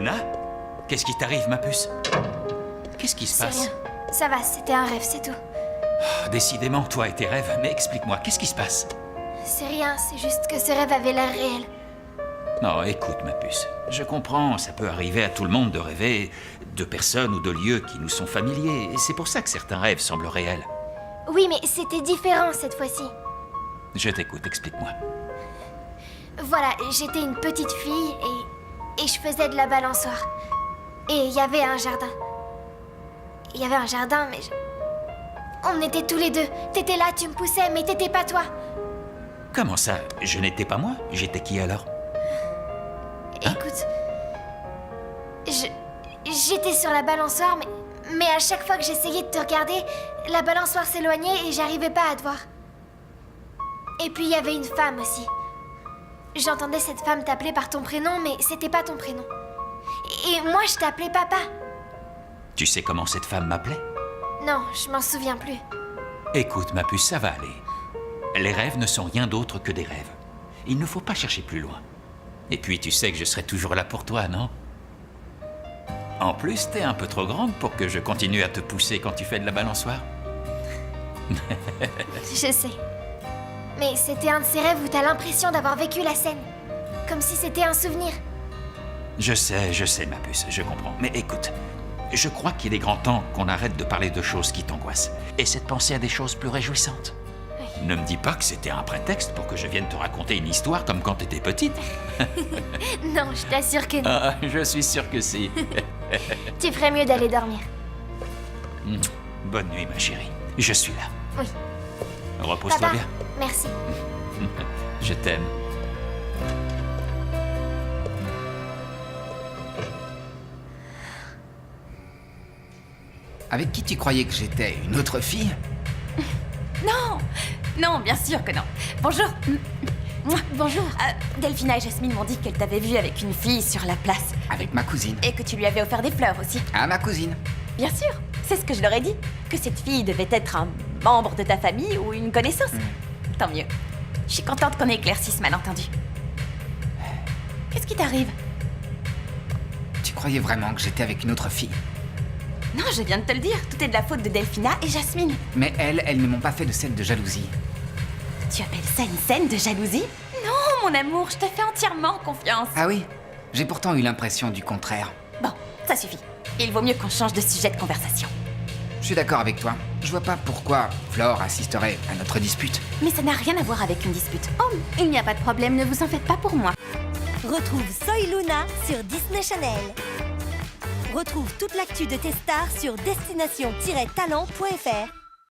Luna? Qu'est-ce qui t'arrive, ma puce? Qu'est-ce qui se C'est passe? rien. Ça va, c'était un rêve, c'est tout. Décidément, toi et tes rêves, mais explique-moi, qu'est-ce qui se passe? C'est rien, c'est juste que ce rêve avait l'air réel. Non, écoute, ma puce, je comprends, ça peut arriver à tout le monde de rêver de personnes ou de lieux qui nous sont familiers, et c'est pour ça que certains rêves semblent réels. Oui, mais c'était différent cette fois-ci. Je t'écoute, explique-moi. Voilà, j'étais une petite fille et je faisais de la balançoire. Et il y avait un jardin. Il y avait un jardin, mais on était tous les deux. T'étais là, tu me poussais, mais t'étais pas toi. Comment ça? Je n'étais pas moi? J'étais qui alors? Écoute, j'étais sur la balançoire, mais à chaque fois que j'essayais de te regarder, la balançoire s'éloignait et j'arrivais pas à te voir. Et puis il y avait une femme aussi. J'entendais cette femme t'appeler par ton prénom, mais c'était pas ton prénom. Et moi, je t'appelais papa. Tu sais comment cette femme m'appelait? Non, je m'en souviens plus. Écoute, ma puce, ça va aller. Les rêves ne sont rien d'autre que des rêves. Il ne faut pas chercher plus loin. Et puis, tu sais que je serai toujours là pour toi, non? En plus, t'es un peu trop grande pour que je continue à te pousser quand tu fais de la balançoire. Je sais. Mais c'était un de ces rêves où t'as l'impression d'avoir vécu la scène. Comme si c'était un souvenir. Je sais, ma puce, je comprends. Mais écoute, je crois qu'il est grand temps qu'on arrête de parler de choses qui t'angoissent. Et c'est de penser à des choses plus réjouissantes. Oui. Ne me dis pas que c'était un prétexte pour que je vienne te raconter une histoire comme quand t'étais petite. Non, je t'assure que non. Ah, je suis sûr que si. Tu ferais mieux d'aller dormir. Bonne nuit, ma chérie. Je suis là. Oui. Repose-toi Papa, bien. merci. Je t'aime. Avec qui tu croyais que j'étais? Une autre fille? Non! Non, bien sûr que non. Bonjour. Bonjour. Delphina et Jasmine m'ont dit qu'elles t'avaient vue avec une fille sur la place. Avec ma cousine. Et que tu lui avais offert des fleurs aussi. Ah, ma cousine. Bien sûr, c'est ce que je leur ai dit. Que cette fille devait être un membre de ta famille ou une connaissance. Tant mieux. Je suis contente qu'on ait éclairci ce malentendu. Qu'est-ce qui t'arrive? Tu croyais vraiment que j'étais avec une autre fille? Non, je viens de te le dire. Tout est de la faute de Delphina et Jasmine. Mais elles ne m'ont pas fait de scène de jalousie. Tu appelles ça une scène de jalousie? Non, mon amour, je te fais entièrement confiance. Ah oui? J'ai pourtant eu l'impression du contraire. Bon, ça suffit. Il vaut mieux qu'on change de sujet de conversation. Je suis d'accord avec toi. Je vois pas pourquoi Flore assisterait à notre dispute. Mais ça n'a rien à voir avec une dispute. Oh, il n'y a pas de problème, ne vous en faites pas pour moi. Retrouve Soy Luna sur Disney Channel. Retrouve toute l'actu de tes stars sur destination-talent.fr.